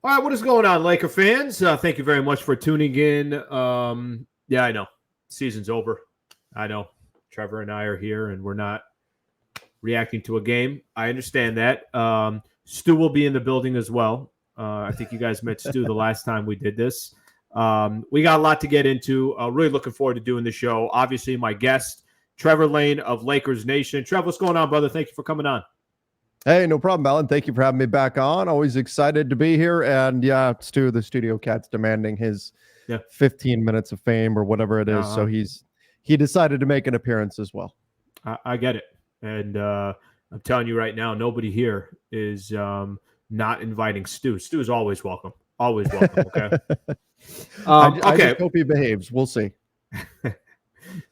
All right, what is going on, Laker fans? Thank you very much for tuning in. Yeah, I know. Season's over. I know. Trevor and I are here, and we're not reacting to a game. I understand that. Stu will be in the building as well. I think you guys met Stu the last time we did this. We got a lot to get into. Really looking forward to doing the show. Obviously, my guest, Trevor Lane of Lakers Nation. Trevor, what's going on, brother? Thank you for coming on. Hey, no problem, Alan. Thank you for having me back on. Always excited to be here. And yeah, Stu, the studio cat's demanding his 15 minutes of fame or whatever it is. So he decided to make an appearance as well. I get it. And I'm telling you right now, nobody here is not inviting Stu. Stu is always welcome. Always welcome. Okay. I just hope he behaves. We'll see.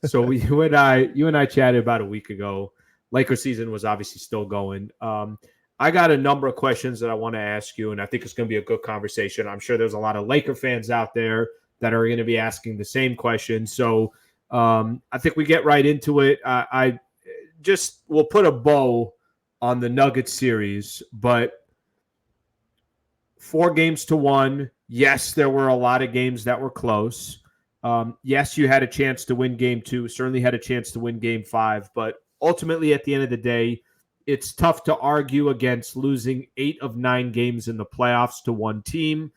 So you and I chatted about a week ago. Laker season was obviously still going. I got a number of questions that I want to ask you, and I think it's going to be a good conversation. I'm sure there's a lot of Laker fans out there that are going to be asking the same questions. So I think we get right into it. I just will put a bow on the Nuggets series, but 4-1. Yes, there were a lot of games that were close. Yes, you had a chance to win game 2. Certainly had a chance to win game 5, but ultimately, at the end of the day, it's tough to argue against losing 8 of 9 games in the playoffs to one team.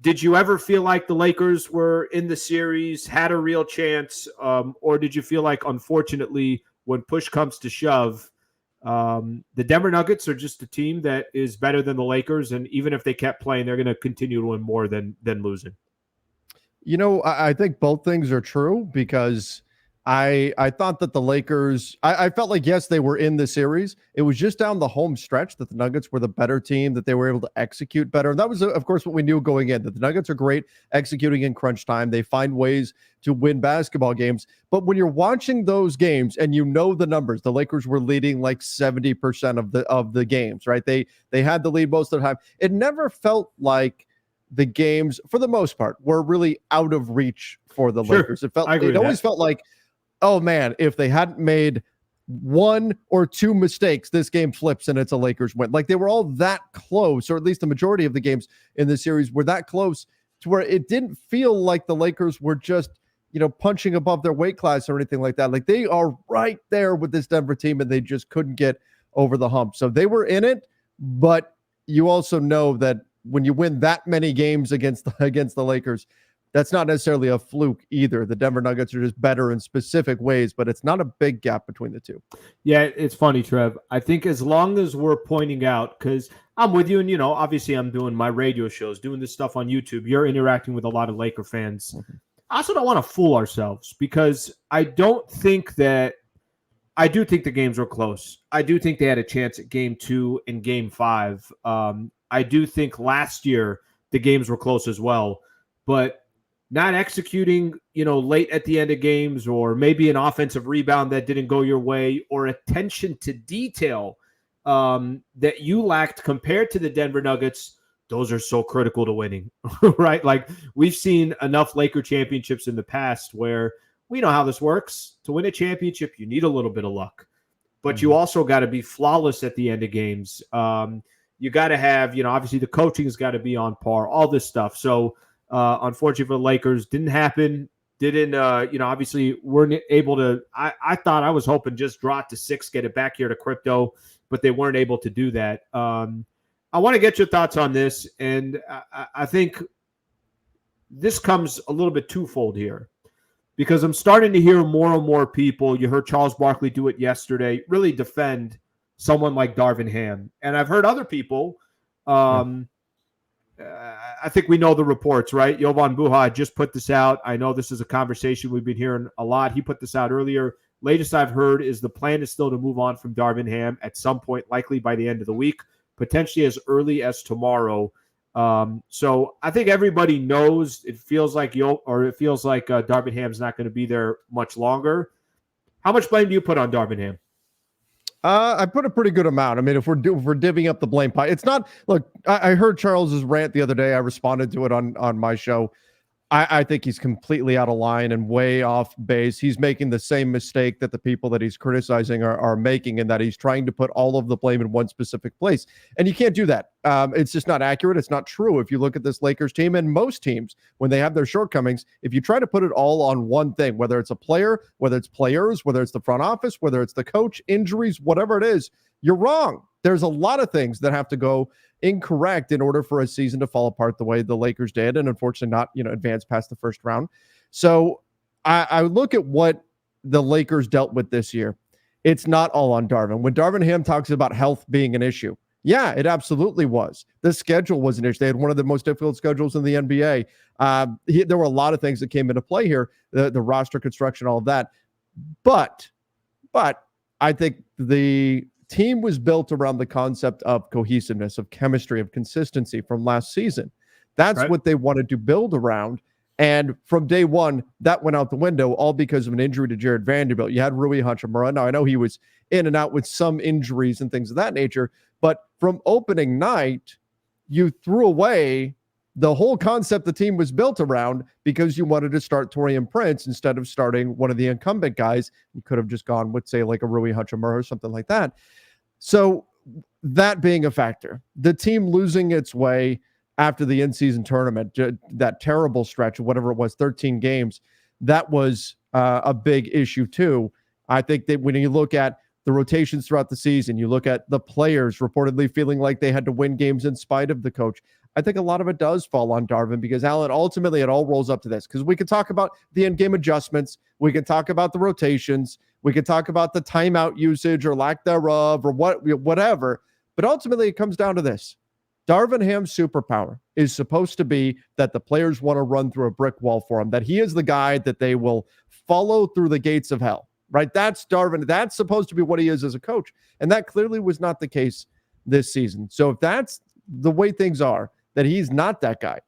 Did you ever feel like the Lakers were in the series, had a real chance, or did you feel like, unfortunately, when push comes to shove, the Denver Nuggets are just a team that is better than the Lakers, and even if they kept playing, they're going to continue to win more than losing? You know, I think both things are true because I thought that the Lakers, I felt like, yes, they were in the series. It was just down the home stretch that the Nuggets were the better team, that they were able to execute better. And that was, of course, what we knew going in, that the Nuggets are great executing in crunch time. They find ways to win basketball games. But when you're watching those games and you know the numbers, the Lakers were leading like 70% of the games, right? They had the lead most of the time. It never felt like the games, for the most part, were really out of reach for the Lakers. It always felt like, oh man, if they hadn't made 1 or 2 mistakes, this game flips and it's a Lakers win. Like they were all that close, or at least the majority of the games in the series were that close to where it didn't feel like the Lakers were just, punching above their weight class or anything like that. Like they are right there with this Denver team and they just couldn't get over the hump. So they were in it, but you also know that when you win that many games against the Lakers, that's not necessarily a fluke either. The Denver Nuggets are just better in specific ways, but it's not a big gap between the two. Yeah, it's funny, Trev. I think as long as we're pointing out, because I'm with you, and, obviously I'm doing my radio shows, doing this stuff on YouTube. You're interacting with a lot of Laker fans. Mm-hmm. I also don't want to fool ourselves because I do think the games were close. I do think they had a chance at game 2 and game 5. I do think last year the games were close as well, but not executing, late at the end of games, or maybe an offensive rebound that didn't go your way, or attention to detail that you lacked compared to the Denver Nuggets, those are so critical to winning, right? Like we've seen enough Laker championships in the past where we know how this works. To win a championship, you need a little bit of luck, but you also got to be flawless at the end of games. You got to have, obviously the coaching has got to be on par, all this stuff. So, unfortunately for the Lakers, didn't happen. Obviously weren't able to. I thought I was hoping just draw it to 6, get it back here to crypto, but they weren't able to do that. I want to get your thoughts on this, and I think this comes a little bit twofold here because I'm starting to hear more and more people. You heard Charles Barkley do it yesterday, really defend someone like Darvin Ham, and I've heard other people. I think we know the reports, right? Jovan Buha just put this out. I know this is a conversation we've been hearing a lot. He put this out earlier. Latest I've heard is the plan is still to move on from Darvin Ham at some point, likely by the end of the week, potentially as early as tomorrow. So I think everybody knows it feels like Darvin Ham's not going to be there much longer. How much blame do you put on Darvin Ham? I put a pretty good amount. I mean, if we're divvying up the blame pie, it's not. Look, I heard Charles's rant the other day. I responded to it on my show. I think he's completely out of line and way off base. He's making the same mistake that the people that he's criticizing are making, in that he's trying to put all of the blame in one specific place. And you can't do that. It's just not accurate. It's not true. If you look at this Lakers team and most teams, when they have their shortcomings, if you try to put it all on one thing, whether it's a player, whether it's players, whether it's the front office, whether it's the coach, injuries, whatever it is, you're wrong. There's a lot of things that have to go incorrect in order for a season to fall apart the way the Lakers did, and unfortunately not, advance past the first round. So I look at what the Lakers dealt with this year. It's not all on Darvin. When Darvin Ham talks about health being an issue, yeah, it absolutely was. The schedule was an issue. They had one of the most difficult schedules in the NBA. There were a lot of things that came into play here, the roster construction, all of that. But I think the team was built around the concept of cohesiveness, of chemistry, of consistency from last season. That's right. What they wanted to build around. And from day one, that went out the window, all because of an injury to Jared Vanderbilt. You had Rui Hachimura. Now, I know he was in and out with some injuries and things of that nature, but from opening night, you threw away the whole concept the team was built around because you wanted to start Taurean Prince instead of starting one of the incumbent guys. You could have just gone with, say, like a Rui Hachimura or something like that. So that being a factor, the team losing its way after the in-season tournament, that terrible stretch of whatever it was, 13 games, that was a big issue too. I think that when you look at the rotations throughout the season, you look at the players reportedly feeling like they had to win games in spite of the coach. I think a lot of it does fall on Darvin because, Alan, ultimately it all rolls up to this. Because we could talk about the in-game adjustments. We can talk about the rotations. We could talk about the timeout usage or lack thereof or whatever. But ultimately it comes down to this. Darvin Ham's superpower is supposed to be that the players want to run through a brick wall for him, that he is the guy that they will follow through the gates of hell, right? That's Darvin. That's supposed to be what he is as a coach. And that clearly was not the case this season. So if that's the way things are, that he's not that guy,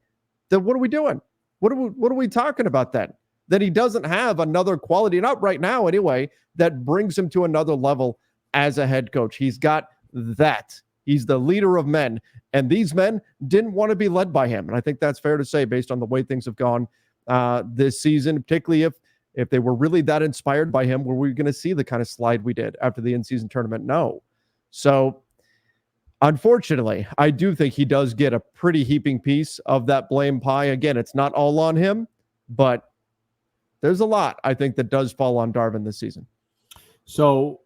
then what are we doing? What are we talking about then? That he doesn't have another quality, not right now anyway, that brings him to another level as a head coach. He's got that. He's the leader of men, and these men didn't want to be led by him. And I think that's fair to say based on the way things have gone this season, particularly if they were really that inspired by him, were we going to see the kind of slide we did after the in-season tournament? No. So unfortunately, I do think he does get a pretty heaping piece of that blame pie. Again, it's not all on him, but there's a lot, I think, that does fall on Darvin this season. So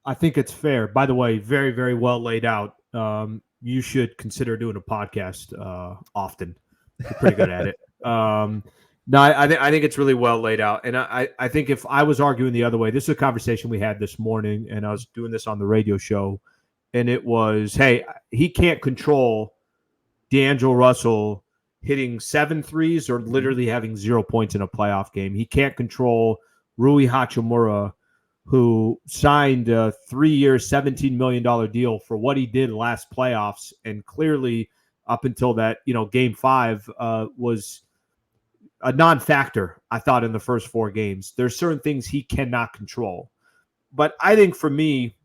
I think it's fair. By the way, very, very well laid out. You should consider doing a podcast often. You're pretty good at it. No, I think it's really well laid out. And I think if I was arguing the other way, this is a conversation we had this morning, and I was doing this on the radio show, and it was, hey, he can't control D'Angelo Russell hitting 7 threes or literally having 0 points in a playoff game. He can't control Rui Hachimura, who signed a 3-year, $17 million deal for what he did last playoffs. And clearly up until that, game 5 was a non-factor, I thought, in the first 4 games. There's certain things he cannot control. But I think for me,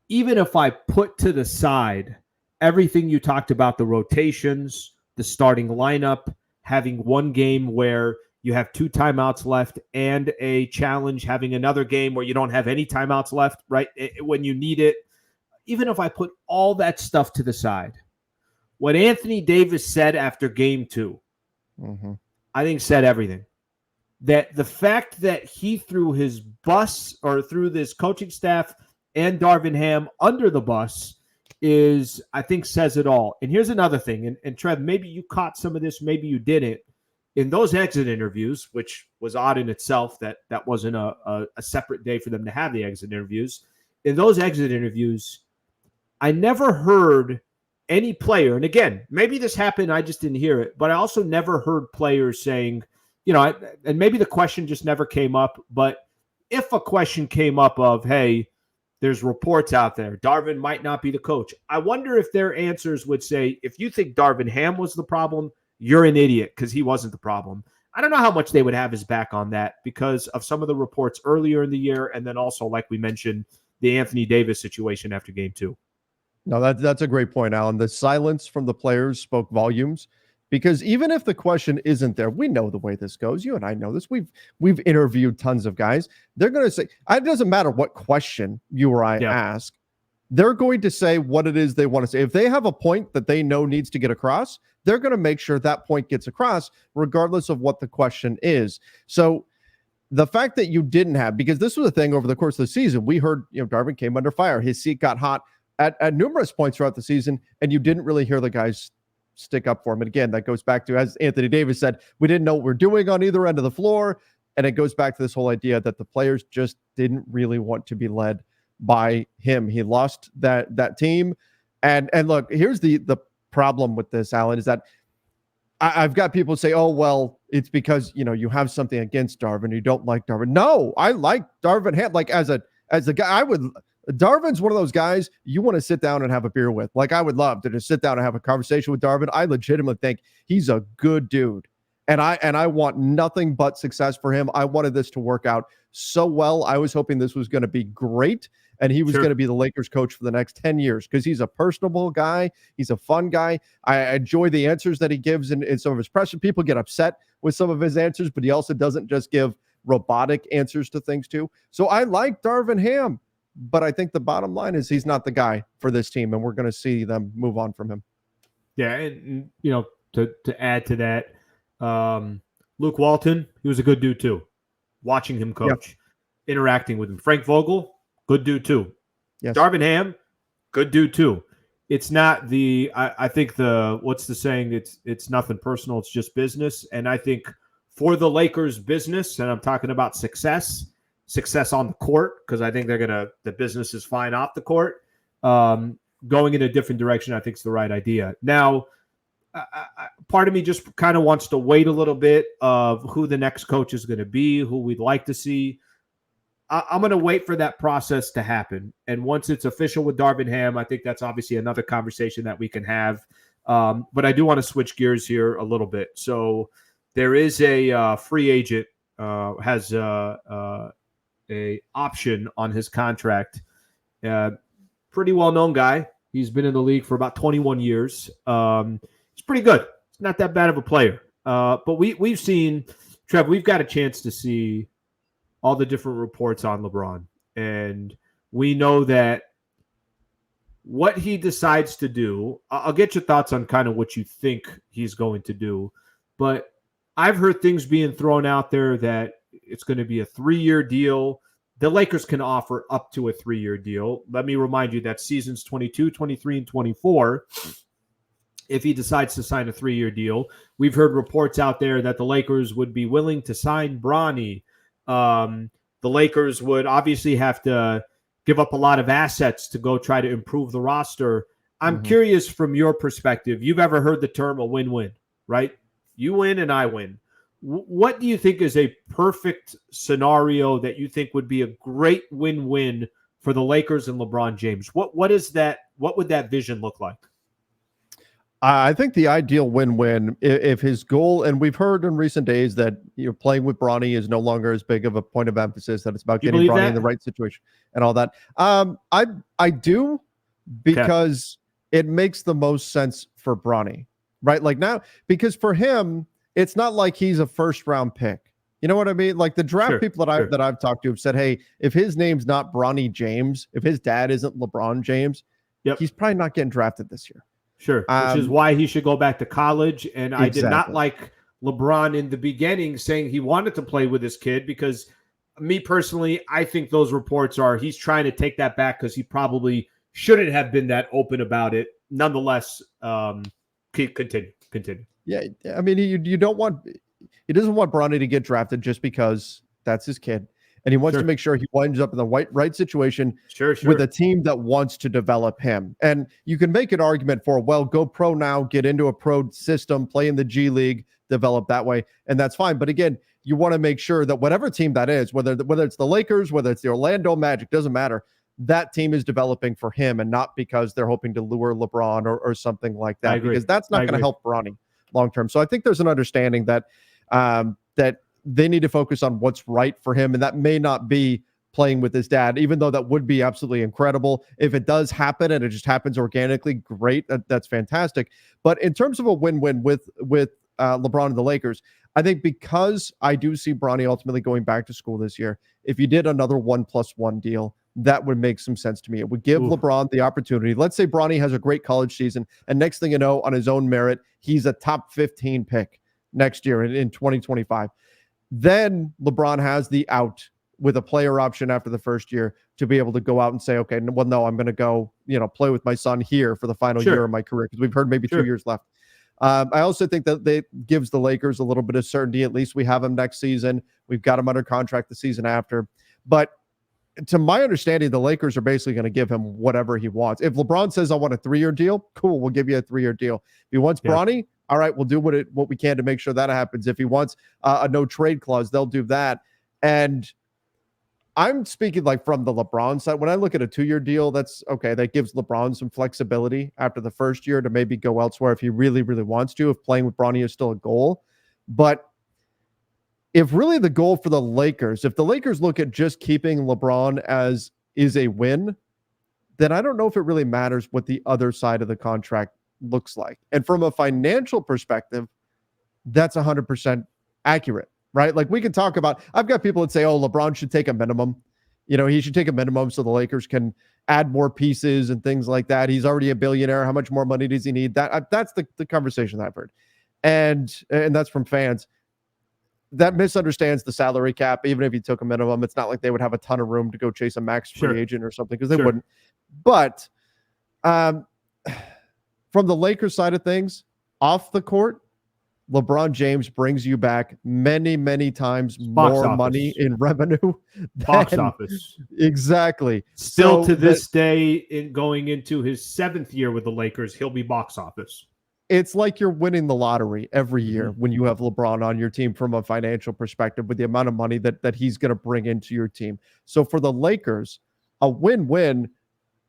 even if I put to the side everything you talked about, the rotations, the starting lineup, having one game where you have 2 timeouts left and a challenge, having another game where you don't have any timeouts left, right, when you need it. Even if I put all that stuff to the side, what Anthony Davis said after game 2, I think said everything. That the fact that he threw his bus or threw this coaching staff and Darvin Ham under the bus is, I think, says it all. And here's another thing, and Trev, maybe you caught some of this, maybe you didn't. In those exit interviews, which was odd in itself that wasn't a separate day for them to have the exit interviews, in those exit interviews, I never heard any player, and again, maybe this happened, I just didn't hear it, but I also never heard players saying, and maybe the question just never came up, but if a question came up of, hey, there's reports out there, Darvin might not be the coach, I wonder if their answers would say, if you think Darvin Ham was the problem, you're an idiot because he wasn't the problem. I don't know how much they would have his back on that because of some of the reports earlier in the year, and then also, like we mentioned, the Anthony Davis situation after game 2. No, that's a great point, Alan. The silence from the players spoke volumes. Because even if the question isn't there, we know the way this goes. You and I know this. We've interviewed tons of guys. They're going to say, it doesn't matter what question you or I ask. They're going to say what it is they want to say. If they have a point that they know needs to get across, they're going to make sure that point gets across, regardless of what the question is. So the fact that you didn't have, because this was a thing over the course of the season, we heard, Darvin came under fire. His seat got hot at numerous points throughout the season, and you didn't really hear the guys stick up for him. And again, that goes back to, as Anthony Davis said, we didn't know what we're doing on either end of the floor. And it goes back to this whole idea that the players just didn't really want to be led by him. He lost that team. And look, here's the problem with this, Alan, is that I've got people say, oh, well, it's because, you have something against Darvin. You don't like Darvin. No, I like Darvin Ham. Like as a guy, Darvin's one of those guys you want to sit down and have a beer with. Like I would love to just sit down and have a conversation with Darvin. I legitimately think he's a good dude. And I want nothing but success for him. I wanted this to work out so well. I was hoping this was going to be great. And he was going to be the Lakers coach for the next 10 years because he's a personable guy. He's a fun guy. I enjoy the answers that he gives in some of his press. People get upset with some of his answers, but he also doesn't just give robotic answers to things too. So I like Darvin Ham, but I think the bottom line is he's not the guy for this team, and we're going to see them move on from him. Yeah, and to add to that, Luke Walton, he was a good dude too. Watching him coach, interacting with him. Frank Vogel, good dude too. Yes. Darvin Ham, good dude too. It's not I think what's the saying? It's nothing personal. It's just business. And I think for the Lakers business, and I'm talking about success on the court, because I think the business is fine off the court. Going in a different direction, I think is the right idea. Now, part of me just kind of wants to wait a little bit of who the next coach is going to be, who we'd like to see. I'm going to wait for that process to happen. And once it's official with Darvin Ham, I think that's obviously another conversation that we can have. But I do want to switch gears here a little bit. So there is a free agent has a option on his contract. Pretty well-known guy. He's been in the league for about 21 years. He's pretty good. He's not that bad of a player. But we've seen, Trev, we've got a chance to see all the different reports on LeBron. And we know that what he decides to do, I'll get your thoughts on kind of what you think he's going to do. But I've heard things being thrown out there that it's going to be a 3-year deal. The Lakers can offer up to a 3-year deal. Let me remind you that seasons 22, 23, and 24, if he decides to sign a 3-year deal, we've heard reports out there that the Lakers would be willing to sign Bronny. The Lakers would obviously have to give up a lot of assets to go try to improve the roster. I'm curious from your perspective. You've ever heard the term a win-win, right? You win and I win. What do you think is a perfect scenario that you think would be a great win-win for the Lakers and LeBron James? What is that? What would that vision look like? I think the ideal win-win, if his goal, and we've heard in recent days that playing with Bronny is no longer as big of a point of emphasis, that it's about getting Bronny in the right situation and all that. I do, because it makes the most sense for Bronny, right? Like now, because for him, it's not like he's a first-round pick. You know what I mean? Like the draft people that I've talked to have said, hey, if his name's not Bronny James, if his dad isn't LeBron James, he's probably not getting drafted this year. Sure, which is why he should go back to college. And I did not like LeBron in the beginning saying he wanted to play with his kid, because me personally, I think those reports are he's trying to take that back because he probably shouldn't have been that open about it. Nonetheless, continue. Yeah, I mean, he doesn't want Bronny to get drafted just because that's his kid. And he wants to make sure he winds up in the right situation with a team that wants to develop him. And you can make an argument for, well, go pro now, get into a pro system, play in the G League, develop that way, and that's fine. But again, you want to make sure that whatever team that is, whether it's the Lakers, whether it's the Orlando Magic, doesn't matter, that team is developing for him and not because they're hoping to lure LeBron or something like that, because that's not going to help Bronny long-term. So I think there's an understanding that that they need to focus on what's right for him. And that may not be playing with his dad, even though that would be absolutely incredible. If it does happen and it just happens organically, great. That's fantastic. But in terms of a win-win with LeBron and the Lakers, I think because I do see Bronny ultimately going back to school this year, if you did another 1+1 deal, that would make some sense to me. It would give LeBron the opportunity. Let's say Bronny has a great college season, and next thing you know, on his own merit, he's a top 15 pick next year in 2025. Then LeBron has the out with a player option after the first year to be able to go out and say, okay, well, no, I'm going to go, play with my son here for the final year of my career, because we've heard maybe 2 years left. I also think that they gives the Lakers a little bit of certainty. At least we have him next season. We've got him under contract the season after. But to my understanding, the Lakers are basically going to give him whatever he wants. If LeBron says, I want a 3-year deal, cool, we'll give you a 3-year deal. If he wants Bronny, all right, we'll do what we can to make sure that happens. If he wants a no trade clause, they'll do that. And I'm speaking like from the LeBron side. When I look at a 2-year deal, that's okay. That gives LeBron some flexibility after the first year to maybe go elsewhere if he really, really wants to, if playing with Bronny is still a goal. But if really the goal for the Lakers, if the Lakers look at just keeping LeBron as is a win, then I don't know if it really matters what the other side of the contract looks like. And from a financial perspective, that's 100% accurate, right? Like we can talk about, I've got people that say, oh, LeBron should take a minimum. He should take a minimum so the Lakers can add more pieces and things like that. He's already a billionaire. How much more money does he need? That's the conversation that I've heard. And that's from fans. That misunderstands the salary cap. Even if he took a minimum, it's not like they would have a ton of room to go chase a max free agent or something, because they wouldn't. But from the Lakers side of things, off the court, LeBron James brings you back many, many times more money in revenue. Box office. Exactly. Still to this day, in going into his 7th year with the Lakers, he'll be box office. It's like you're winning the lottery every year when you have LeBron on your team from a financial perspective, with the amount of money that he's going to bring into your team. So for the Lakers, a win-win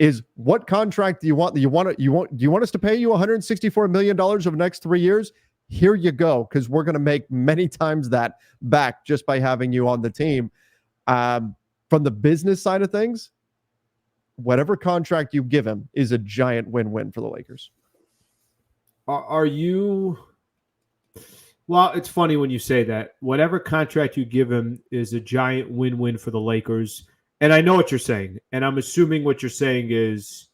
is, what contract do you want? Do you want us to pay you $164 million over the next 3 years? Here you go, because we're going to make many times that back just by having you on the team. From the business side of things, whatever contract you give him is a giant win-win for the Lakers. Are you? Well, it's funny when you say that. Whatever contract you give him is a giant win-win for the Lakers. And I know what you're saying. And I'm assuming what you're saying is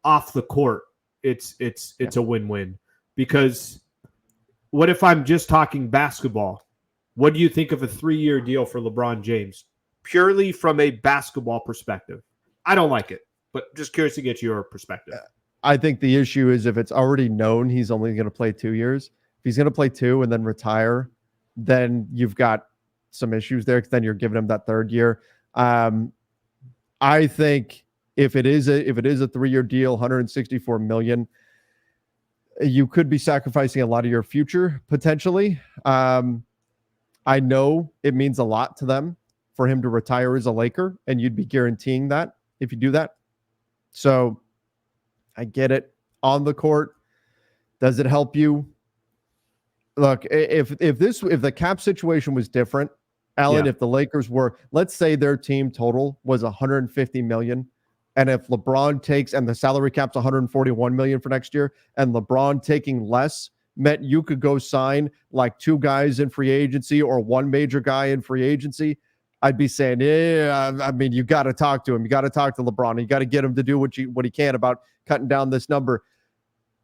off the court, it's a win-win. Because what if I'm just talking basketball? What do you think of a 3-year deal for LeBron James? Purely from a basketball perspective. I don't like it, but just curious to get your perspective. I think the issue is if it's already known he's only going to play 2 years. If he's going to play 2 and then retire, then you've got some issues there, because then you're giving him that 3rd year. I think if it is a 3-year deal, $164 million, you could be sacrificing a lot of your future potentially. I know it means a lot to them for him to retire as a Laker, and you'd be guaranteeing that if you do that. So I get it. On the court, does it help you? Look, if the cap situation was different, Alan, if the Lakers were, let's say their team total was $150 million, and if LeBron takes, and the salary cap's $141 million for next year, and LeBron taking less meant you could go sign like 2 guys in free agency or 1 major guy in free agency, I'd be saying, I mean, you got to talk to him. You got to talk to LeBron. You got to get him to do what he can about cutting down this number.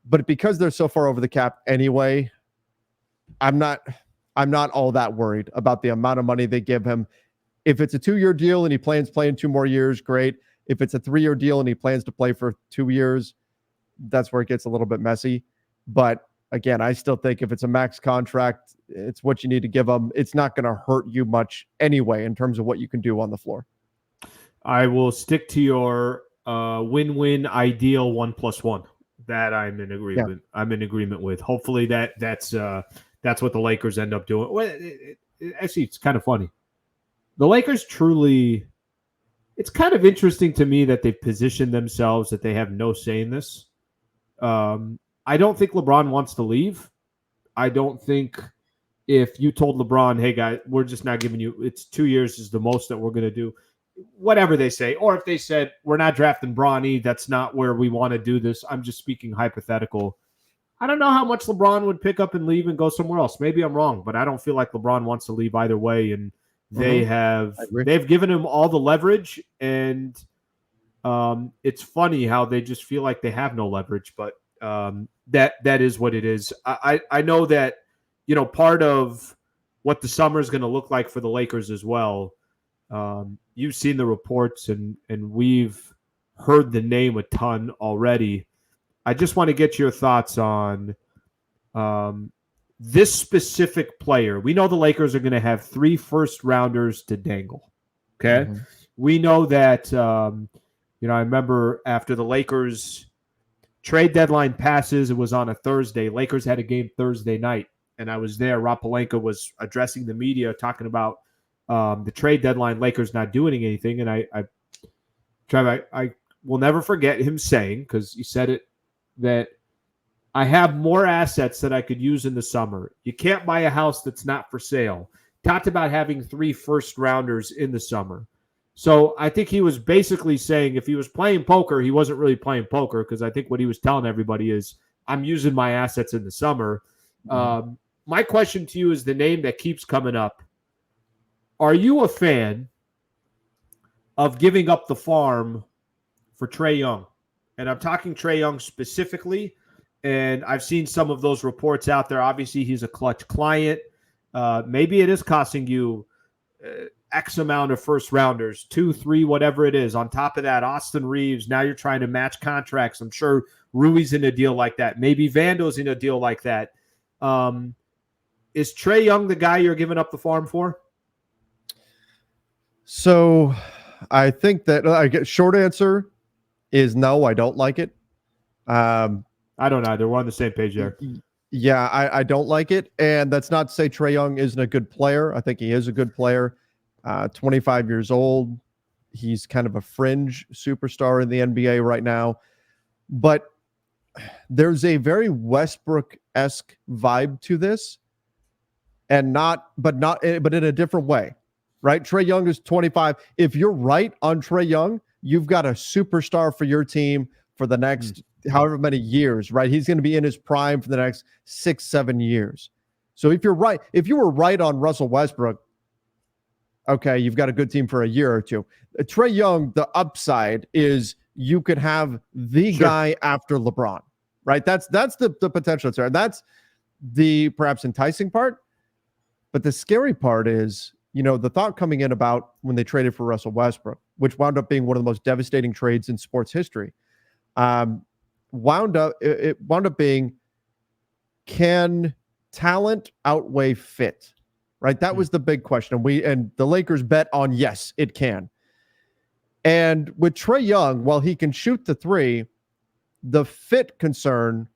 But because they're so far over the cap anyway, I'm not all that worried about the amount of money they give him. If it's a 2-year deal and he plans playing 2 more years, great. If it's a 3-year deal and he plans to play for 2 years, that's where it gets a little bit messy. But again, I still think if it's a max contract, it's what you need to give them. It's not going to hurt you much anyway in terms of what you can do on the floor. I will stick to your win-win ideal 1+1. That I'm in agreement. Yeah. I'm in agreement with. Hopefully that's what the Lakers end up doing. Well, actually, it's kind of funny. The Lakers truly. It's kind of interesting to me that they've positioned themselves that they have no say in this. I don't think LeBron wants to leave. I don't think if you told LeBron, hey, guy, we're just not giving you, it's 2 years is the most that we're going to do. whatever they say, or if they said we're not drafting Bronny, that's not where we want to do this. I'm just speaking hypothetical. I don't know how much LeBron would pick up and leave and go somewhere else. Maybe I'm wrong, but I don't feel like LeBron wants to leave either way. And they've given him all the leverage, and it's funny how they just feel like they have no leverage, but that is what it is. I know that, part of what the summer is going to look like for the Lakers as well. You've seen the reports, and we've heard the name a ton already. I just want to get your thoughts on this specific player. We know the Lakers are going to have 3 first-rounders to dangle. Okay? Mm-hmm. We know that, I remember after the Lakers trade deadline passes, it was on a Thursday. Lakers had a game Thursday night, and I was there. Rob Pelinka was addressing the media, talking about the trade deadline, Lakers not doing anything. And I will never forget him saying, because he said it, that I have more assets that I could use in the summer. You can't buy a house that's not for sale. Talked about having 3 first-rounders in the summer. So I think he was basically saying if he was playing poker, he wasn't really playing poker, because I think what he was telling everybody is, I'm using my assets in the summer. My question to you is the name that keeps coming up. Are you a fan of giving up the farm for Trae Young? And I'm talking Trae Young specifically, and I've seen some of those reports out there. Obviously, he's a clutch client. Maybe it is costing you X amount of first rounders, 2, 3, whatever it is. On top of that, Austin Reeves, now you're trying to match contracts. I'm sure Rui's in a deal like that. Maybe Vando's in a deal like that. Is Trae Young the guy you're giving up the farm for? So I think that I get short answer is no, I don't like it. I don't either. We're on the same page there. Yeah, I don't like it. And that's not to say Trae Young isn't a good player. I think he is a good player. 25 years old. He's kind of a fringe superstar in the NBA right now. But there's a very Westbrook-esque vibe to this. But in a different way. Right? Trae Young is 25. If you're right on Trae Young, you've got a superstar for your team for the next however many years, right? He's going to be in his prime for the next 6-7 years. So if you were right on Russell Westbrook, okay, you've got a good team for a year or two. Trae Young, the upside is you could have the guy after LeBron, right? That's the potential there. That's the perhaps enticing part. But the scary part is, the thought coming in about when they traded for Russell Westbrook, which wound up being one of the most devastating trades in sports history, wound up being, can talent outweigh fit? Right? That was the big question. And the Lakers bet on yes, it can. And with Trae Young, while he can shoot the 3, the fit concern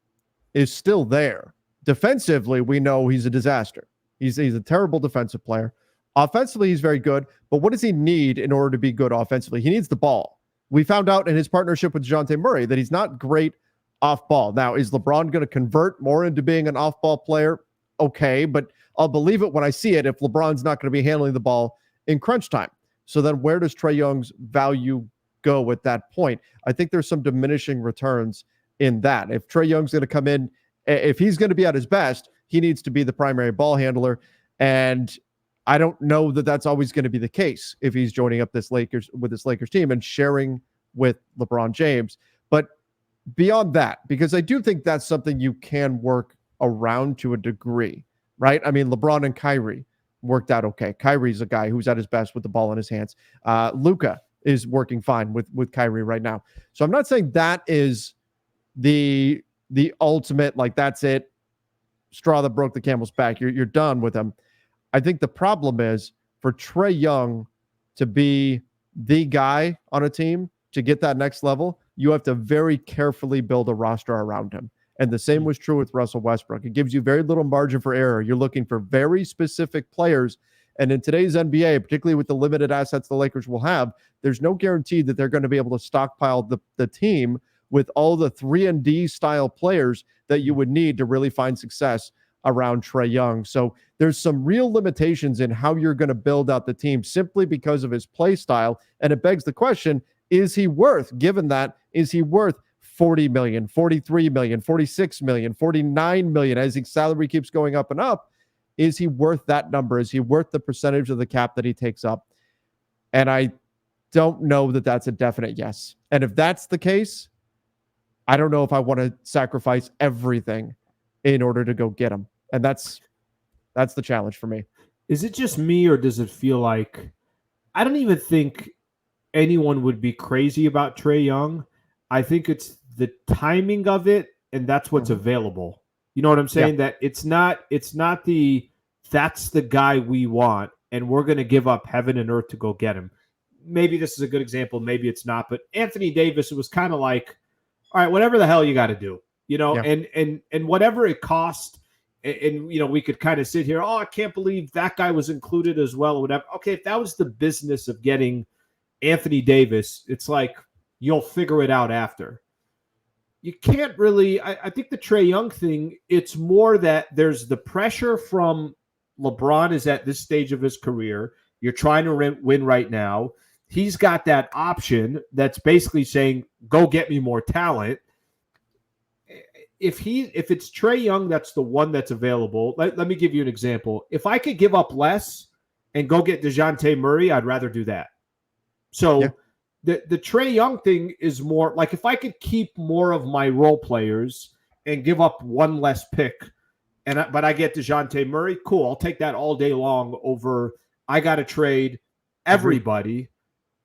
is still there. Defensively, we know he's a disaster. He's a terrible defensive player. Offensively, he's very good. But what does he need in order to be good offensively? He needs the ball. We found out in his partnership with DeJounte Murray that he's not great off ball. Now, is LeBron going to convert more into being an off ball player? Okay, but I'll believe it when I see it if LeBron's not going to be handling the ball in crunch time. So then where does Trae Young's value go at that point? I think there's some diminishing returns in that. If Trae Young's going to come in, if he's going to be at his best, he needs to be the primary ball handler. And I don't know that that's always going to be the case if he's joining up this Lakers team and sharing with LeBron James. But beyond that, because I do think that's something you can work around to a degree, right? I mean, LeBron and Kyrie worked out okay. Kyrie's a guy who's at his best with the ball in his hands. Luka is working fine with Kyrie right now. So I'm not saying that is the ultimate, like that's it, straw that broke the camel's back. You're done with him. I think the problem is for Trae Young to be the guy on a team to get that next level, you have to very carefully build a roster around him. And the same was true with Russell Westbrook. It gives you very little margin for error. You're looking for very specific players. And in today's NBA, particularly with the limited assets the Lakers will have, there's no guarantee that they're going to be able to stockpile the team with all the 3-and-D style players that you would need to really find success around Trae Young. So there's some real limitations in how you're going to build out the team simply because of his play style. And it begs the question, is he worth, given that, is he worth 40 million, 43 million, 46 million, 49 million as his salary keeps going up and up? Is he worth that number? Is he worth the percentage of the cap that he takes up? And I don't know that that's a definite yes. And if that's the case, I don't know if I want to sacrifice everything in order to go get him. And that's the challenge for me. Is it just me, or does it feel like I don't even think anyone would be crazy about Trae Young? I think it's the timing of it, and that's what's available. You know what I'm saying? Yeah. That it's not that's the guy we want, and we're going to give up heaven and earth to go get him. Maybe this is a good example, maybe it's not, but Anthony Davis, it was kind of like, all right, whatever the hell you got to do, and whatever it cost, and we could kind of sit here, oh, I can't believe that guy was included as well, or whatever. Okay, if that was the business of getting Anthony Davis, it's like you'll figure it out after. You can't really. I think the Trae Young thing, it's more that there's the pressure from LeBron is at this stage of his career. You're trying to win right now. He's got that option that's basically saying, go get me more talent. If it's Trae Young, that's the one that's available. Let me give you an example. If I could give up less and go get DeJounte Murray, I'd rather do that. So the Trae Young thing is more like if I could keep more of my role players and give up one less pick, but I get DeJounte Murray, cool. I'll take that all day long over I got to trade everybody,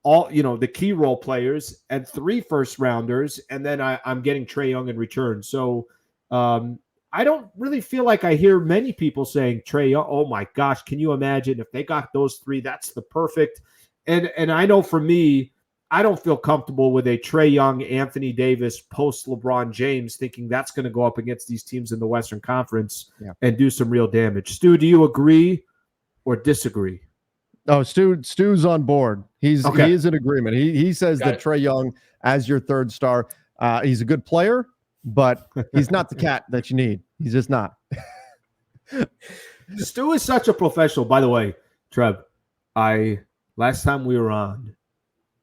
all the key role players and 3 first-rounders, and then I'm getting Trae Young in return. So I don't really feel like I hear many people saying Trae Young, oh my gosh, can you imagine if they got those 3? That's the perfect. And I know for me, I don't feel comfortable with a Trae Young, Anthony Davis, post LeBron James, thinking that's going to go up against these teams in the Western Conference and do some real damage. Stu, do you agree or disagree? Oh, Stu's on board. He is in agreement. He says that Trae Young as your 3rd star, he's a good player, but he's not the cat that you need. He's just not. Stu is such a professional. By the way, Trev, last time we were on,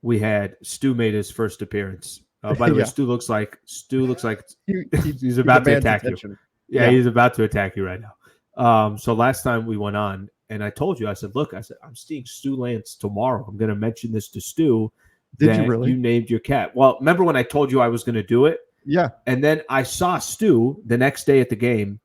we had Stu made his first appearance. By the way, Stu looks like he's about to attack you. Yeah, he's about to attack you right now. So last time we went on, and I told you, I said, I'm seeing Stu Lance tomorrow. I'm going to mention this to Stu. Did you really? You named your cat. Well, remember when I told you I was going to do it? Yeah. And then I saw Stu the next day at the game,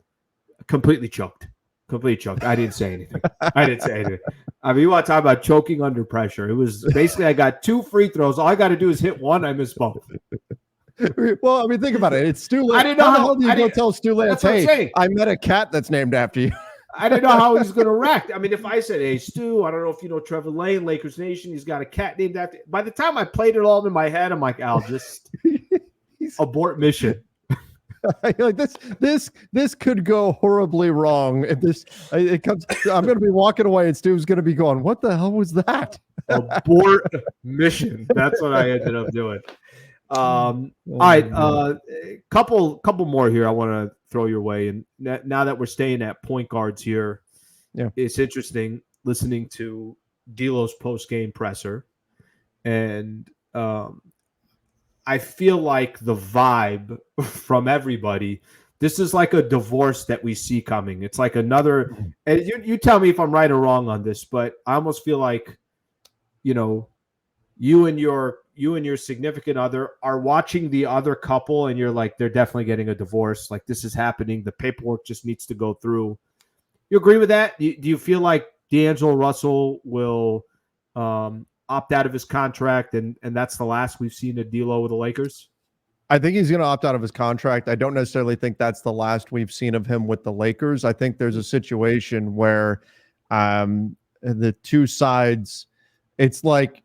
completely choked. I didn't say anything. I mean, you want to talk about choking under pressure. It was basically I got 2 free throws. All I got to do is hit one. I missed both. Well, I mean, think about it. It's Stu Lance. I didn't know how do you go tell Stu Lance, hey, I met a cat that's named after you. I didn't know how he's going to react. I mean, if I said, hey, Stu, I don't know if you know Trevor Lane, Lakers Nation, he's got a cat named after. By the time I played it all in my head, I'm like, I'll just abort mission. Like this could go horribly wrong if it comes. I'm going to be walking away, and Stu's going to be going, "What the hell was that?" Abort mission. That's what I ended up doing. All right, couple more here. I want to throw your way, and now that we're staying at point guards here, it's interesting listening to D'Lo's post game presser, and I feel like the vibe from everybody, this is like a divorce that we see coming. It's like another, and you tell me if I'm right or wrong on this, but I almost feel like, you and your significant other are watching the other couple and you're like, they're definitely getting a divorce. Like this is happening. The paperwork just needs to go through. You agree with that? Do you feel like D'Angelo Russell will opt out of his contract and that's the last we've seen of D'Lo with the Lakers? I think he's going to opt out of his contract. I don't necessarily think that's the last we've seen of him with the Lakers. I think there's a situation where the two sides, it's like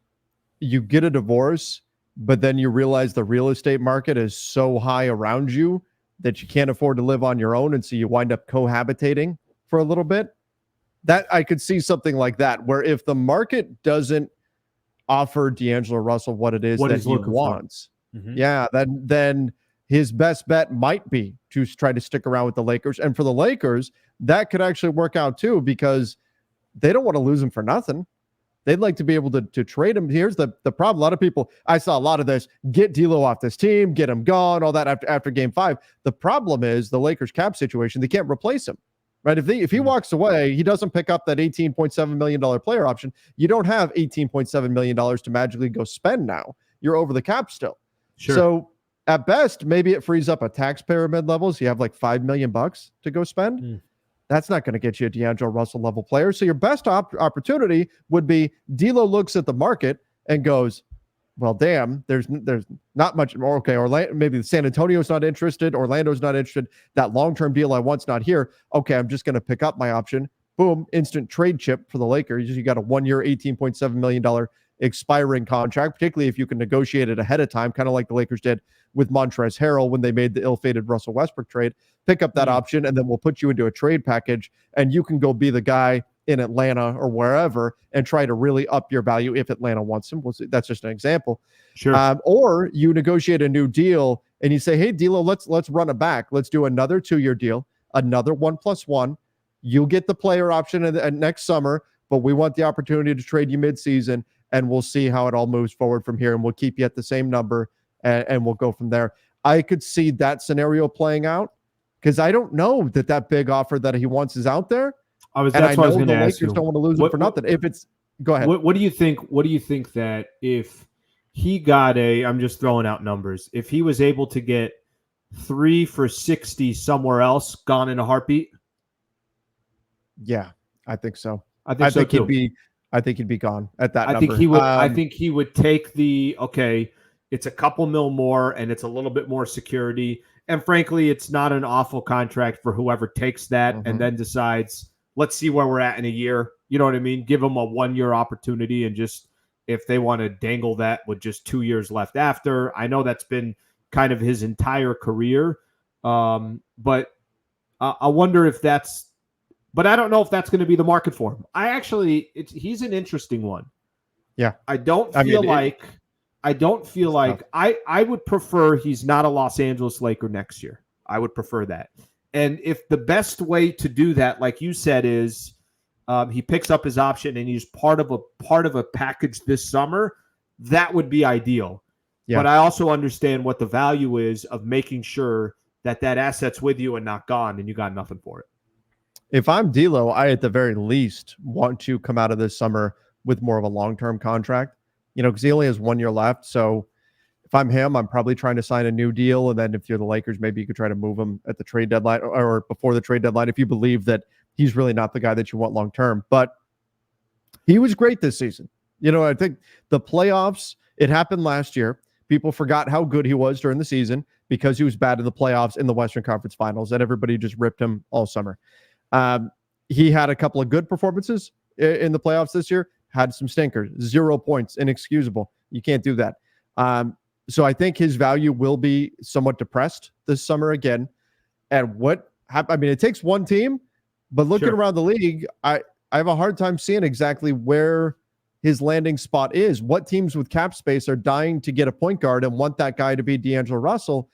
you get a divorce, but then you realize the real estate market is so high around you that you can't afford to live on your own. And so you wind up cohabitating for a little bit. That I could see something like that, where if the market doesn't offer D'Angelo Russell what it is that he wants, then his best bet might be to try to stick around with the Lakers. And for the Lakers, that could actually work out too, because they don't want to lose him for nothing. They'd like to be able to trade him. Here's the problem. A lot of people, I saw a lot of this, get D'Lo off this team, get him gone, all that after game 5. The problem is the Lakers cap situation. They can't replace him, right? If he walks away, he doesn't pick up that $18.7 million player option. You don't have $18.7 million to magically go spend now. You're over the cap still. Sure. So at best, maybe it frees up a tax pyramid level. So you have like $5 million to go spend. That's not going to get you a D'Angelo Russell level player. So your best opportunity would be D'Lo looks at the market and goes, well, damn, there's not much more. Okay, Orlando, maybe San Antonio's not interested. Orlando's not interested. That long-term deal I want's not here. Okay, I'm just going to pick up my option. Boom, instant trade chip for the Lakers. You got a 1-year, $18.7 million expiring contract, particularly if you can negotiate it ahead of time, kind of like the Lakers did with Montrezl Harrell when they made the ill-fated Russell Westbrook trade. Pick up that option, and then we'll put you into a trade package, and you can go be the guy in Atlanta or wherever and try to really up your value if Atlanta wants him. That's just an example. Sure. Or you negotiate a new deal, and you say, hey, D'Lo, let's run it back. Let's do another 2-year deal, another 1+1. You'll get the player option next summer, but we want the opportunity to trade you midseason, and we'll see how it all moves forward from here, and we'll keep you at the same number, and we'll go from there. I could see that scenario playing out, because I don't know that big offer that he wants is out there. That's what I was going to ask you. The Lakers don't want to lose him for nothing. If it's go ahead. What do you think? What do you think that if he got I'm just throwing out numbers. If he was able to get 3 for $60 somewhere else, gone in a heartbeat? Yeah, I think so. I think he'd be gone at that number. I think he would take the it's a couple mil more and it's a little bit more security. And frankly, it's not an awful contract for whoever takes that and then decides, let's see where we're at in a year. You know what I mean? Give them a 1-year opportunity, and just if they want to dangle that with just 2 years left after. I know that's been kind of his entire career. But I wonder if but I don't know if that's going to be the market for him. He's an interesting one. Yeah. I would prefer he's not a Los Angeles Laker next year. I would prefer that. And if the best way to do that, like you said, is he picks up his option and he's part of a package this summer, that would be ideal. Yeah. But I also understand what the value is of making sure that asset's with you and not gone, and you got nothing for it. If I'm D'Lo, I at the very least want to come out of this summer with more of a long-term contract. Because he only has 1 year left. So if I'm him, I'm probably trying to sign a new deal. And then if you're the Lakers, maybe you could try to move him at the trade deadline or before the trade deadline if you believe that he's really not the guy that you want long-term. But he was great this season. I think the playoffs, it happened last year. People forgot how good he was during the season because he was bad in the playoffs in the Western Conference Finals, and everybody just ripped him all summer. He had a couple of good performances in the playoffs this year. Had some stinkers, 0 points, inexcusable. You can't do that. So I think his value will be somewhat depressed this summer again. And it takes one team, but looking around the league, I have a hard time seeing exactly where his landing spot is. What teams with cap space are dying to get a point guard and want that guy to be D'Angelo Russell?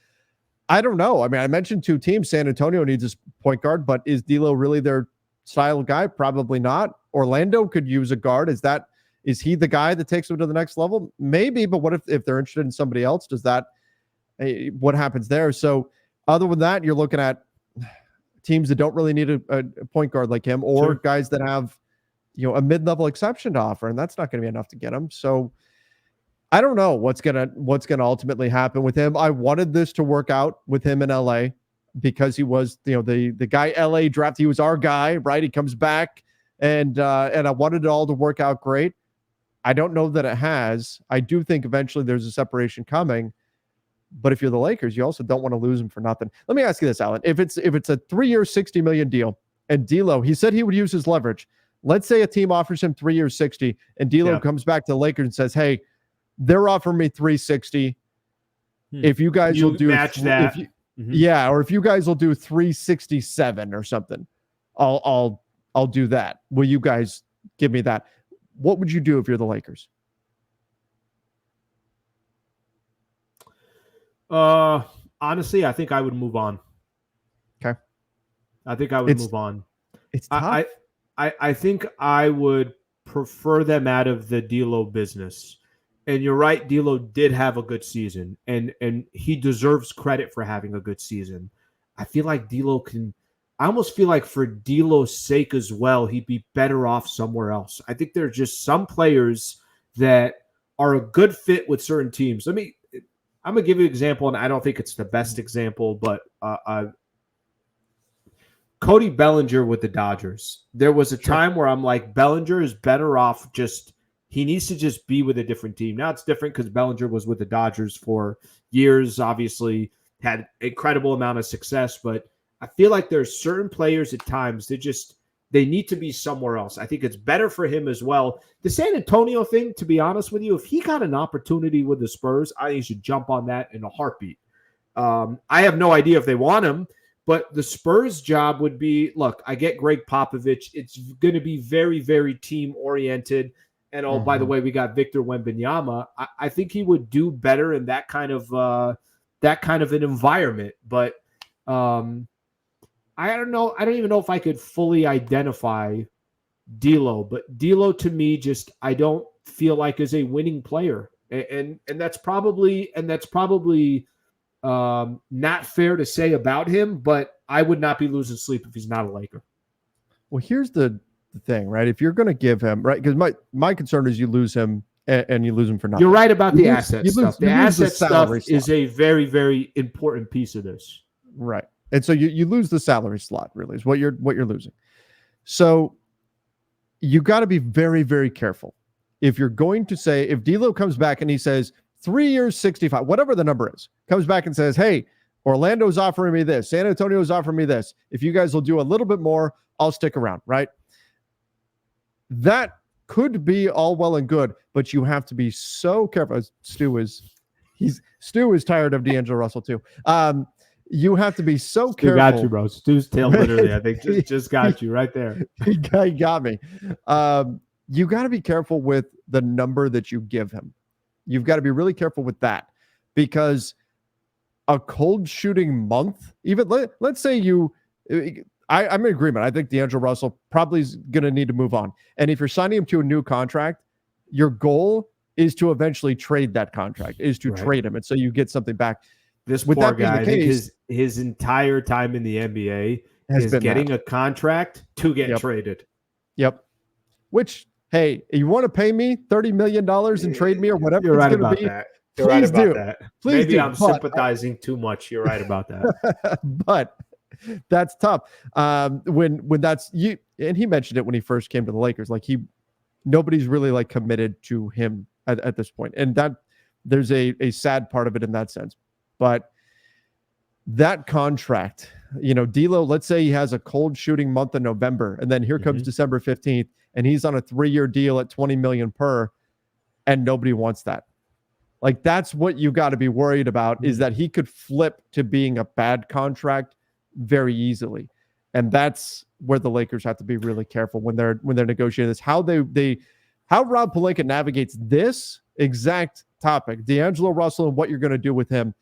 I don't know. I mentioned 2 teams. San Antonio needs a point guard, but is D'Lo really their style guy? Probably not. Orlando could use a guard. Is he the guy that takes them to the next level? Maybe, but what if they're interested in somebody else? What happens there? So other than that, you're looking at teams that don't really need a point guard like him, or guys that have, a mid-level exception to offer, and that's not going to be enough to get him. So I don't know what's gonna ultimately happen with him. I wanted this to work out with him in LA because he was, the guy LA drafted. He was our guy, right? He comes back. And I wanted it all to work out great. I don't know that it has. I do think eventually there's a separation coming. But if you're the Lakers, you also don't want to lose him for nothing. Let me ask you this, Alan. If it's a 3-year, $60 million deal, and D'Lo, he said he would use his leverage. Let's say a team offers him 3 years, 60, and D'Lo comes back to the Lakers and says, "Hey, they're offering me 360. If you guys will do match that, or if you guys will do 367 or something, I'll do that. Will you guys give me that?" What would you do if you're the Lakers? Honestly, I think I would move on. Okay. I think I would move on. It's tough. I think I would prefer them out of the D'Lo business. And you're right, D'Lo did have a good season, and he deserves credit for having a good season. I feel like D'Lo can. I almost feel like for D'Lo's sake as well, he'd be better off somewhere else. I think there are just some players that are a good fit with certain teams. I'm gonna give you an example, and I don't think it's the best example, but Cody Bellinger with the Dodgers. There was a time where I'm like, Bellinger is better off he needs to just be with a different team. Now it's different because Bellinger was with the Dodgers for years, obviously had incredible amount of success, but I feel like there's certain players at times they need to be somewhere else. I think it's better for him as well. The San Antonio thing, to be honest with you, if he got an opportunity with the Spurs, I think he should jump on that in a heartbeat. I have no idea if they want him, but the Spurs job would be, look, I get Greg Popovich. It's going to be very, very team-oriented. And, by the way, we got Victor Wembanyama. I think he would do better in that kind of an environment. But I don't know. I don't even know if I could fully identify D'Lo. But D'Lo, to me, I don't feel like is a winning player. And that's probably not fair to say about him, but I would not be losing sleep if he's not a Laker. Well, here's the thing, right? If you're going to give him, right, because my concern is you lose him and you lose him for nothing. You're right about the asset stuff. The asset stuff is a very, very important piece of this. Right. And so you lose the salary slot, really, is what you're losing. So you got to be very, very careful. If you're going to say, if D'Lo comes back and he says 3 years, 65, whatever the number is, comes back and says, hey, Orlando's offering me this, San Antonio's offering me this. If you guys will do a little bit more, I'll stick around, right? That could be all well and good, but you have to be so careful. Stu is tired of D'Angelo Russell too. You have to be so careful. Got you, bro. Stu's tail literally, I think, just got you right there. He got me. You got to be careful with the number that you give him. You've got to be really careful with that, because a cold shooting month, even let's say I'm in agreement. I think D'Angelo Russell probably is going to need to move on. And if you're signing him to a new contract, your goal is to eventually trade that contract, is to trade him. And so you get something back. This poor guy, I think his entire time in the NBA is getting a contract to get traded. Yep. Which, hey, you want to pay me $30 million and trade me or whatever You're it's right going to be? That. You're right about that. Please Maybe I'm sympathizing too much. You're right about that. But that's tough. When that's you, and he mentioned it when he first came to the Lakers. Like nobody's really like committed to him at this point, and that there's a sad part of it in that sense. But that contract, D'Lo, let's say he has a cold shooting month in November, and then here comes December 15th, and he's on a 3-year deal at $20 million per, and nobody wants that. Like, that's what you got to be worried about, is that he could flip to being a bad contract very easily. And that's where the Lakers have to be really careful when they're negotiating this. How Rob Pelinka navigates this exact topic, D'Angelo Russell, and what you're going to do with him,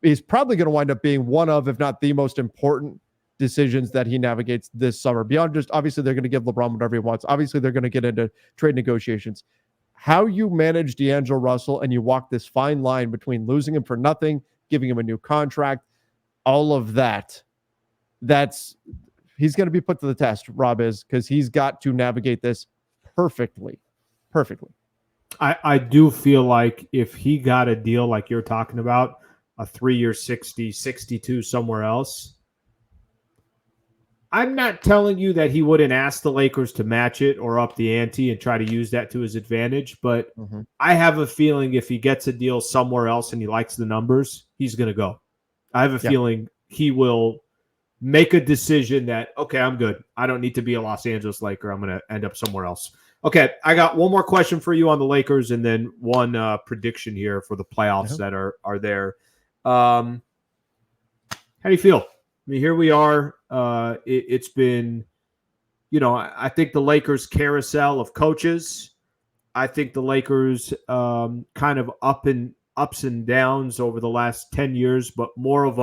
is probably going to wind up being one of, if not the most important decisions that he navigates this summer. Beyond just, obviously, they're going to give LeBron whatever he wants. Obviously, they're going to get into trade negotiations. How you manage D'Angelo Russell and you walk this fine line between losing him for nothing, giving him a new contract, all of that, he's going to be put to the test, Rob is, because he's got to navigate this perfectly. I do feel like if he got a deal like you're talking about, a 3-year 60, 62 somewhere else, I'm not telling you that he wouldn't ask the Lakers to match it or up the ante and try to use that to his advantage. But I have a feeling if he gets a deal somewhere else and he likes the numbers, he's going to go. I have a feeling he will make a decision that, okay, I'm good. I don't need to be a Los Angeles Laker. I'm going to end up somewhere else. Okay, I got one more question for you on the Lakers and then one prediction here for the playoffs that are there. How do you feel? I mean, here we are. It's been, I think the Lakers carousel of coaches. I think the Lakers kind of up and ups and downs over the last 10 years, but more of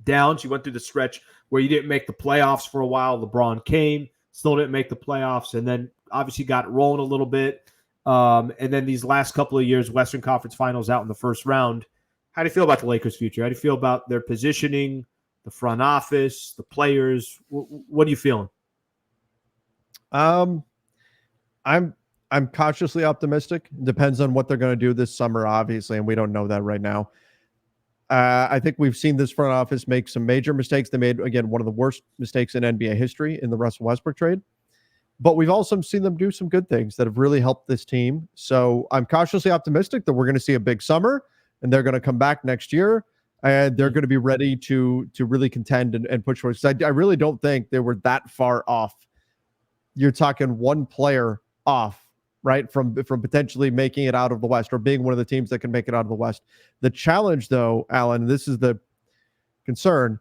downs. You went through the stretch where you didn't make the playoffs for a while. LeBron came, still didn't make the playoffs, and then obviously got rolling a little bit. And then these last couple of years, Western Conference Finals out in the first round. How do you feel about the Lakers' future? How do you feel about their positioning, the front office, the players? What are you feeling? I'm cautiously optimistic. Depends on what they're going to do this summer, obviously, and we don't know that right now. I think we've seen this front office make some major mistakes. They made, again, one of the worst mistakes in NBA history in the Russell Westbrook trade. But we've also seen them do some good things that have really helped this team. So I'm cautiously optimistic that we're going to see a big summer, and they're going to come back next year, and they're going to be ready to really contend and push forward. So I really don't think they were that far off. You're talking one player off, right, from potentially making it out of the West or being one of the teams that can make it out of the West. The challenge, though, Alan, this is the concern,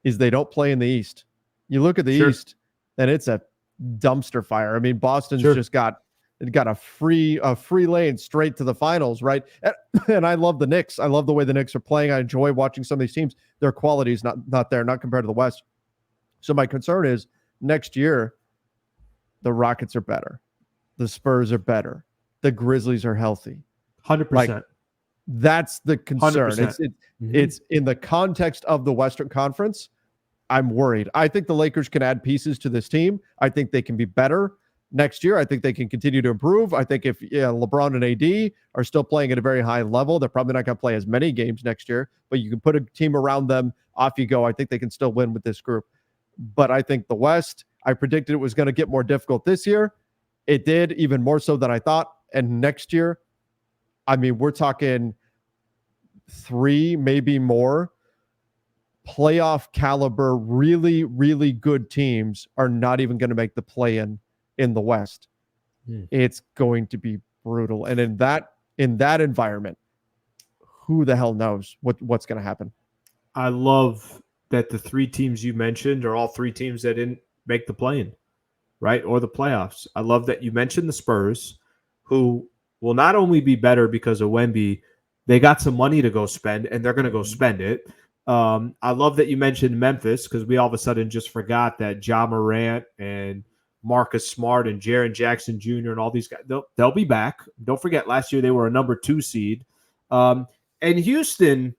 is they don't play in the East. You look at the East, and it's a dumpster fire. I mean, Boston's just got a free lane straight to the finals, right? And I love the Knicks. I love the way the Knicks are playing. I enjoy watching some of these teams. Their quality is not there, not compared to the West. So my concern is next year, the Rockets are better. The Spurs are better. The Grizzlies are healthy. 100%. Like, that's the concern. 100%. It's in the context of the Western Conference. I'm worried. I think the Lakers can add pieces to this team. I think they can be better next year. I think they can continue to improve. I think if LeBron and AD are still playing at a very high level, they're probably not going to play as many games next year, but you can put a team around them, off you go. I think they can still win with this group. But I think the West, I predicted it was going to get more difficult this year. It did, even more so than I thought. And next year, I mean, we're talking 3, maybe more playoff caliber, really, really good teams are not even going to make the play-in the West. It's going to be brutal. And in that environment, who the hell knows what's going to happen? I love that the 3 teams you mentioned are all 3 teams that didn't make the play-in, right? Or the playoffs. I love that you mentioned the Spurs, who will not only be better because of Wemby, they got some money to go spend, and they're going to go spend it. I love that you mentioned Memphis, because we all of a sudden just forgot that Ja Morant and Marcus Smart and Jaren Jackson Jr. and all these guys, they'll be back. Don't forget, last year they were a number 2 seed. And Houston's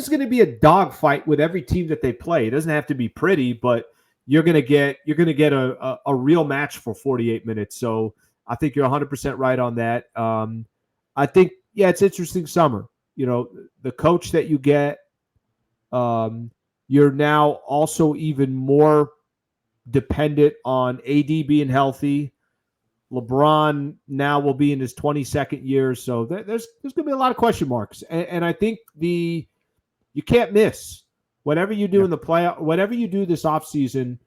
going to be a dogfight with every team that they play. It doesn't have to be pretty, but you're going to get a real match for 48 minutes. So I think you're 100% right on that. I think, it's interesting summer. The coach that you get, you're now also even more dependent on AD being healthy. LeBron now will be in his 22nd year, so there's going to be a lot of question marks. And I think you can't miss. Whatever you do in the playoff, whatever you do this offseason,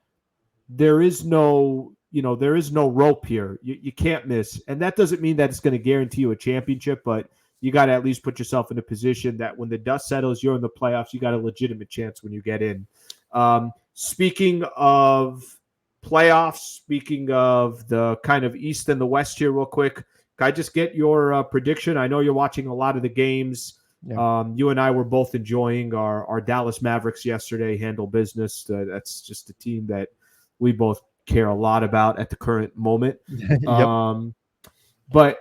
there is no rope here. You can't miss. And that doesn't mean that it's going to guarantee you a championship, but you got to at least put yourself in a position that when the dust settles, you're in the playoffs, you got a legitimate chance when you get in. Speaking of playoffs, speaking of the kind of East and the West here real quick, can I just get your prediction? I know you're watching a lot of the games. Yeah. You and I were both enjoying our Dallas Mavericks yesterday handle business. That's just a team that we both care a lot about at the current moment. But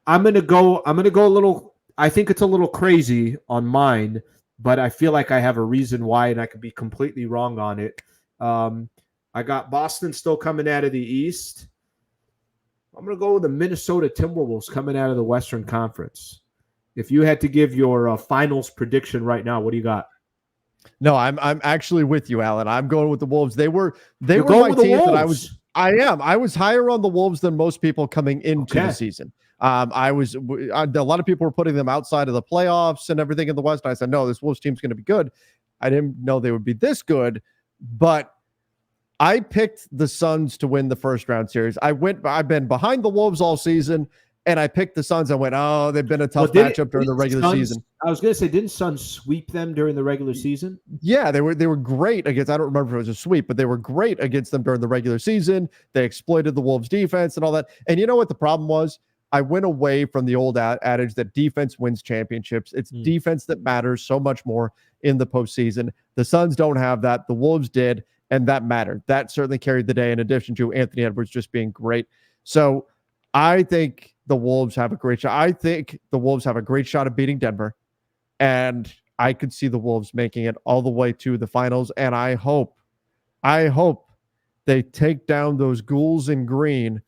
I'm gonna go a little. I think it's a little crazy on mine, but I feel like I have a reason why, and I could be completely wrong on it. I got Boston still coming out of the East. I'm going to go with the Minnesota Timberwolves coming out of the Western Conference. If you had to give your finals prediction right now, what do you got? No, I'm actually with you, Alan. I'm going with the Wolves. They were my team that I was higher on the Wolves than most people coming into the season. A lot of people were putting them outside of the playoffs and everything in the West. I said, no, this Wolves team's going to be good. I didn't know they would be this good, but I picked the Suns to win the first round series. I've been behind the Wolves all season, and I picked the Suns. I went, oh, they've been a tough Well, matchup during the regular season. I was going to say, didn't Suns sweep them during the regular season? Yeah, they were great against. I don't remember if it was a sweep, but they were great against them during the regular season. They exploited the Wolves' defense and all that. And you know what the problem was? I went away from the old adage that defense wins championships. It's defense that matters so much more in the postseason. The Suns don't have that. The Wolves did, and that mattered. That certainly carried the day, in addition to Anthony Edwards just being great. So I think the Wolves have a great shot. I think the Wolves have a great shot of beating Denver, and I could see the Wolves making it all the way to the finals. And I hope they take down those ghouls in green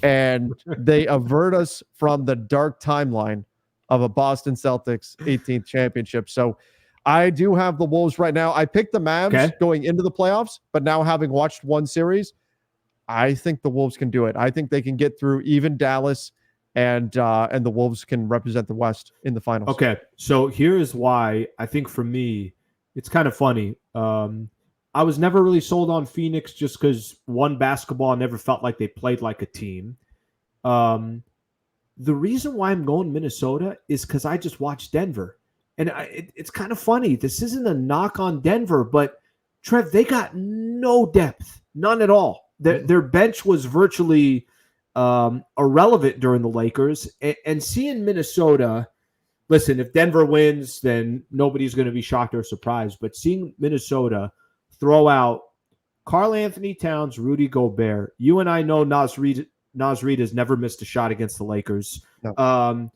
and they avert us from the dark timeline of a Boston Celtics 18th championship. So I do have the Wolves right now. I picked the Mavs going into the playoffs, but now having watched one series, I think the Wolves can do it. I think they can get through even Dallas, and the Wolves can represent the West in the finals. Okay, so here is why I think for me, it's kind of funny. I was never really sold on Phoenix just because, one, basketball, I never felt like they played like a team. The reason why I'm going Minnesota is because I just watched Denver. And it's kind of funny. This isn't a knock on Denver, but, Trev, they got no depth, none at all. Their bench was virtually irrelevant during the Lakers. And seeing Minnesota, listen, if Denver wins, then nobody's going to be shocked or surprised. But seeing Minnesota throw out Karl Anthony Towns, Rudy Gobert, you and I know Naz Reid has never missed a shot against the Lakers. No.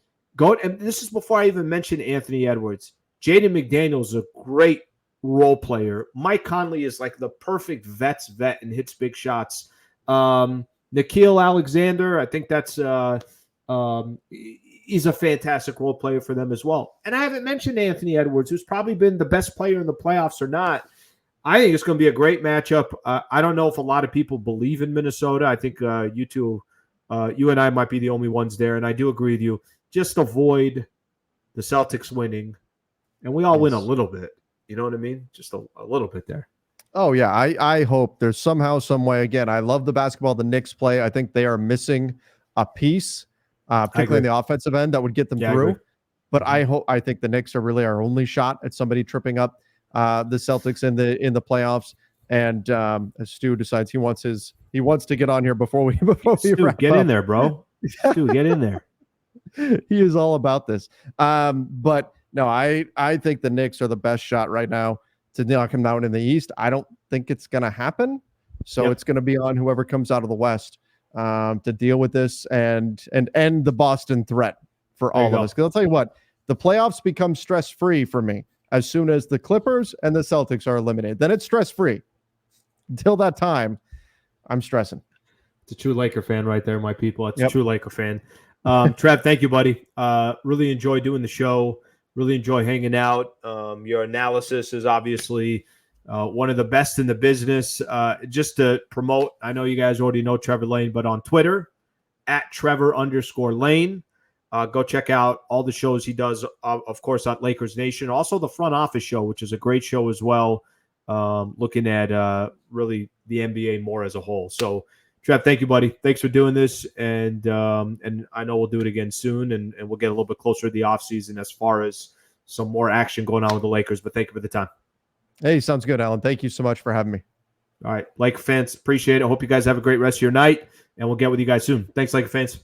And this is before I even mentioned Anthony Edwards. Jaden McDaniels is a great role player. Mike Conley is like the perfect vet and hits big shots. Nickeil Alexander, I think that's he's a fantastic role player for them as well. And I haven't mentioned Anthony Edwards, who's probably been the best player in the playoffs or not. I think it's going to be a great matchup. I don't know if a lot of people believe in Minnesota. I think you two, you and I might be the only ones there, and I do agree with you. Just avoid the Celtics winning, and we all win a little bit. You know what I mean? Just a little bit there. Oh, yeah. I hope there's somehow, some way. Again, I love the basketball the Knicks play. I think they are missing a piece, particularly in the offensive end, that would get them through. But I think the Knicks are really our only shot at somebody tripping up the Celtics in the playoffs. And as Stu decides he wants to get on here before we Stu, get in there, bro. Stu, get in there. He is all about this. But no, I think the Knicks are the best shot right now to knock him out in the East. I don't think it's going to happen. So it's going to be on whoever comes out of the West to deal with this and end the Boston threat for all of us. Because I'll tell you what, the playoffs become stress-free for me as soon as the Clippers and the Celtics are eliminated. Then it's stress-free. Until that time, I'm stressing. It's a true Laker fan right there, my people. It's a true Laker fan. Trev, thank you, buddy. Really enjoy doing the show. Really enjoy hanging out. Your analysis is obviously one of the best in the business. Just to promote, I know you guys already know Trevor Lane, but on Twitter, @Trevor_Lane. Go check out all the shows he does, of course, on Lakers Nation. Also the Front Office Show, which is a great show as well, looking at really the NBA more as a whole. So, Trev, thank you, buddy. Thanks for doing this, and I know we'll do it again soon, and we'll get a little bit closer to the offseason as far as some more action going on with the Lakers. But thank you for the time. Hey, sounds good, Alan. Thank you so much for having me. All right, Laker fans, appreciate it. I hope you guys have a great rest of your night, and we'll get with you guys soon. Thanks, Laker fans.